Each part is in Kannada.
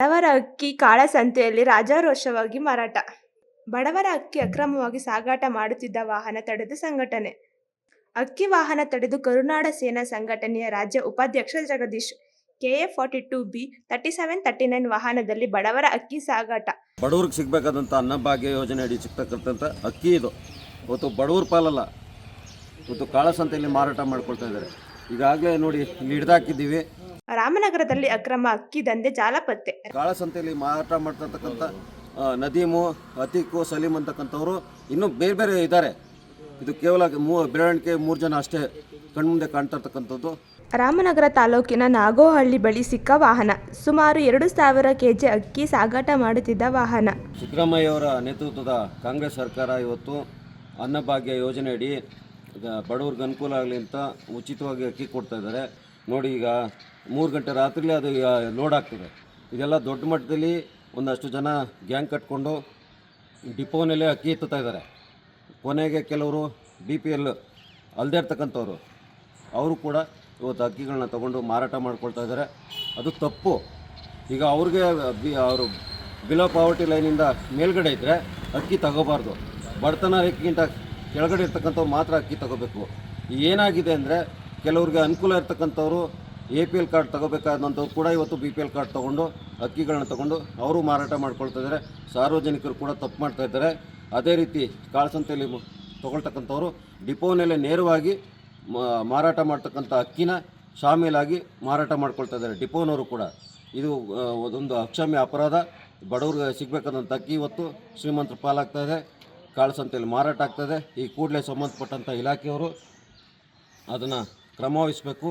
ಬಡವರ ಅಕ್ಕಿ ಕಾಳಸಂತೆಯಲ್ಲಿ ರಾಜಾರೋಷವಾಗಿ ಮಾರಾಟ. ಬಡವರ ಅಕ್ಕಿ ಅಕ್ರಮವಾಗಿ ಸಾಗಾಟ ಮಾಡುತ್ತಿದ್ದ ವಾಹನ ತಡೆದು ಸಂಘಟನೆ. ಅಕ್ಕಿ ವಾಹನ ತಡೆದು ಕರುನಾಡ ಸೇನಾ ಸಂಘಟನೆಯ ರಾಜ್ಯ ಉಪಾಧ್ಯಕ್ಷ ಜಗದೀಶ್. KA-42B 3739 ವಾಹನದಲ್ಲಿ ಬಡವರ ಅಕ್ಕಿ ಸಾಗಾಟ. ಬಡವ್ರಿಗೆ ಸಿಗಬೇಕಾದಂಥ ಅನ್ನಭಾಗ್ಯ ಯೋಜನೆ ಅಡಿ ಸಿಗ್ತಕ್ಕಂಥ ಅಕ್ಕಿ ಇದು ಇವತ್ತು ಬಡವ್ರ ಪಾಲಲ್ಲ, ಇವತ್ತು ಕಾಳಸಂತೆಯಲ್ಲಿ ಮಾರಾಟ ಮಾಡ್ಕೊಳ್ತಾ ಇದ್ದಾರೆ. ಈಗಾಗಲೇ ನೋಡಿ ಇಲ್ಲಿ ಹಿಡ್ದಾಕಿದ್ದೀವಿ. ರಾಮನಗರದಲ್ಲಿ ಅಕ್ರಮ ಅಕ್ಕಿ ದಂಧೆ ಜಾಲ ಪತ್ತೆ. ಕಾಳಸಂತೆಯಲ್ಲಿ ಮಾರಾಟ ಮಾಡ್ತಕ್ಕಂಥ ನದೀಮು, ಅತೀಕು, ಸಲೀಂ ಅಂತಕ್ಕಂಥವ್ರು ಇನ್ನೂ ಬೇರೆ ಬೇರೆ ಇದ್ದಾರೆ. ಇದು ಕೇವಲ ಬೆರಳಿಕೆ 3 ಜನ ಅಷ್ಟೇ ಕಣ್ಮುಂದೆ ಕಾಣ್ತಾ ಇರ್ತಕ್ಕಂಥದ್ದು. ರಾಮನಗರ ತಾಲೂಕಿನ ನಾಗೋಹಳ್ಳಿ ಬಳಿ ಸಿಕ್ಕ ವಾಹನ. ಸುಮಾರು 2,000 kg ಅಕ್ಕಿ ಸಾಗಾಟ ಮಾಡುತ್ತಿದ್ದ ವಾಹನ. ಸಿದ್ದರಾಮಯ್ಯವರ ನೇತೃತ್ವದ ಕಾಂಗ್ರೆಸ್ ಸರ್ಕಾರ ಇವತ್ತು ಅನ್ನಭಾಗ್ಯ ಯೋಜನೆ ಅಡಿ ಬಡವ್ರಿಗೆ ಅನುಕೂಲ ಆಗಲಿ ಅಂತ ಉಚಿತವಾಗಿ ಅಕ್ಕಿ ಕೊಡ್ತಾ ಇದ್ದಾರೆ. ನೋಡಿ, ಈಗ 3 ಗಂಟೆ ರಾತ್ರಿಲಿ ಅದು ಲೋಡ್ ಆಗ್ತದೆ. ಇದೆಲ್ಲ ದೊಡ್ಡ ಮಟ್ಟದಲ್ಲಿ ಒಂದಷ್ಟು ಜನ ಗ್ಯಾಂಗ್ ಕಟ್ಕೊಂಡು ಡಿಪೋನಲ್ಲೇ ಅಕ್ಕಿ ಎತ್ತುತ್ತಾ ಇದ್ದಾರೆ. ಕೊನೆಗೆ ಕೆಲವರು BPL ಅಲ್ಲದೇ ಇರ್ತಕ್ಕಂಥವ್ರು ಅವರು ಕೂಡ ಇವತ್ತು ಅಕ್ಕಿಗಳನ್ನ ತೊಗೊಂಡು ಮಾರಾಟ ಮಾಡ್ಕೊಳ್ತಾ ಇದ್ದಾರೆ. ಅದು ತಪ್ಪು. ಈಗ ಅವ್ರಿಗೆ ಅವರು ಬಿಲೋ ಪಾವರ್ಟಿ ಲೈನಿಂದ ಮೇಲ್ಗಡೆ ಇದ್ದರೆ ಅಕ್ಕಿ ತಗೋಬಾರ್ದು. ಬಡತನ ರೇಖೆಗಿಂತ ಕೆಳಗಡೆ ಇರ್ತಕ್ಕಂಥವ್ರು ಮಾತ್ರ ಅಕ್ಕಿ ತಗೋಬೇಕು. ಏನಾಗಿದೆ ಅಂದರೆ ಕೆಲವ್ರಿಗೆ ಅನುಕೂಲ ಇರ್ತಕ್ಕಂಥವ್ರು APL ಕಾರ್ಡ್ ತಗೋಬೇಕಾದಂಥವ್ರು ಕೂಡ ಇವತ್ತು BPL ಕಾರ್ಡ್ ತೊಗೊಂಡು ಅಕ್ಕಿಗಳನ್ನ ತೊಗೊಂಡು ಅವರು ಮಾರಾಟ ಮಾಡ್ಕೊಳ್ತಾ ಇದ್ದಾರೆ. ಸಾರ್ವಜನಿಕರು ಕೂಡ ತಪ್ಪು ಮಾಡ್ತಾ ಇದ್ದಾರೆ. ಅದೇ ರೀತಿ ಕಾಳಸಂತೆಯಲ್ಲಿ ತೊಗೊಳ್ತಕ್ಕಂಥವ್ರು ಡಿಪೋನಲ್ಲೇ ನೇರವಾಗಿ ಮಾರಾಟ ಮಾಡ್ತಕ್ಕಂಥ ಅಕ್ಕಿನ ಶಾಮೀಲಾಗಿ ಮಾರಾಟ ಮಾಡ್ಕೊಳ್ತಾ ಇದ್ದಾರೆ ಡಿಪೋನವರು ಕೂಡ. ಇದು ಒಂದು ಅಕ್ಷಮ್ಯ ಅಪರಾಧ. ಬಡವ್ರಿಗೆ ಸಿಗಬೇಕಾದಂಥ ಅಕ್ಕಿ ಇವತ್ತು ಶ್ರೀಮಂತರ ಪಾಲಾಗ್ತಾ ಇದೆ, ಕಾಳಸಂತೆಯಲ್ಲಿ ಮಾರಾಟ ಆಗ್ತದೆ. ಈ ಕೂಡಲೇ ಸಂಬಂಧಪಟ್ಟಂಥ ಇಲಾಖೆಯವರು ಅದನ್ನು ಕ್ರಮವಹಿಸಬೇಕು.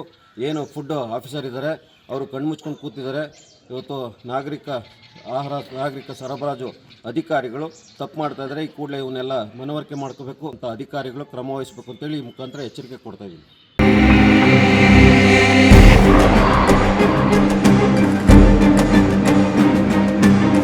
ಏನು ಫುಡ್ ಆಫೀಸರ್ ಇದ್ದಾರೆ ಅವರು ಕಣ್ಮುಚ್ಕೊಂಡು ಕೂತಿದ್ದಾರೆ. ಇವತ್ತು ನಾಗರಿಕ ಸರಬರಾಜು ಅಧಿಕಾರಿಗಳು ತಪ್ಪು ಮಾಡ್ತಾ ಇದ್ದಾರೆ. ಈ ಕೂಡಲೇ ಇವನ್ನೆಲ್ಲ ಮನವರಿಕೆ ಮಾಡ್ಕೋಬೇಕು ಅಂತ ಅಧಿಕಾರಿಗಳು ಕ್ರಮವಹಿಸಬೇಕು ಅಂತೇಳಿ ಈ ಮುಖಾಂತರ ಎಚ್ಚರಿಕೆ ಕೊಡ್ತಾ ಇದ್ದೀನಿ.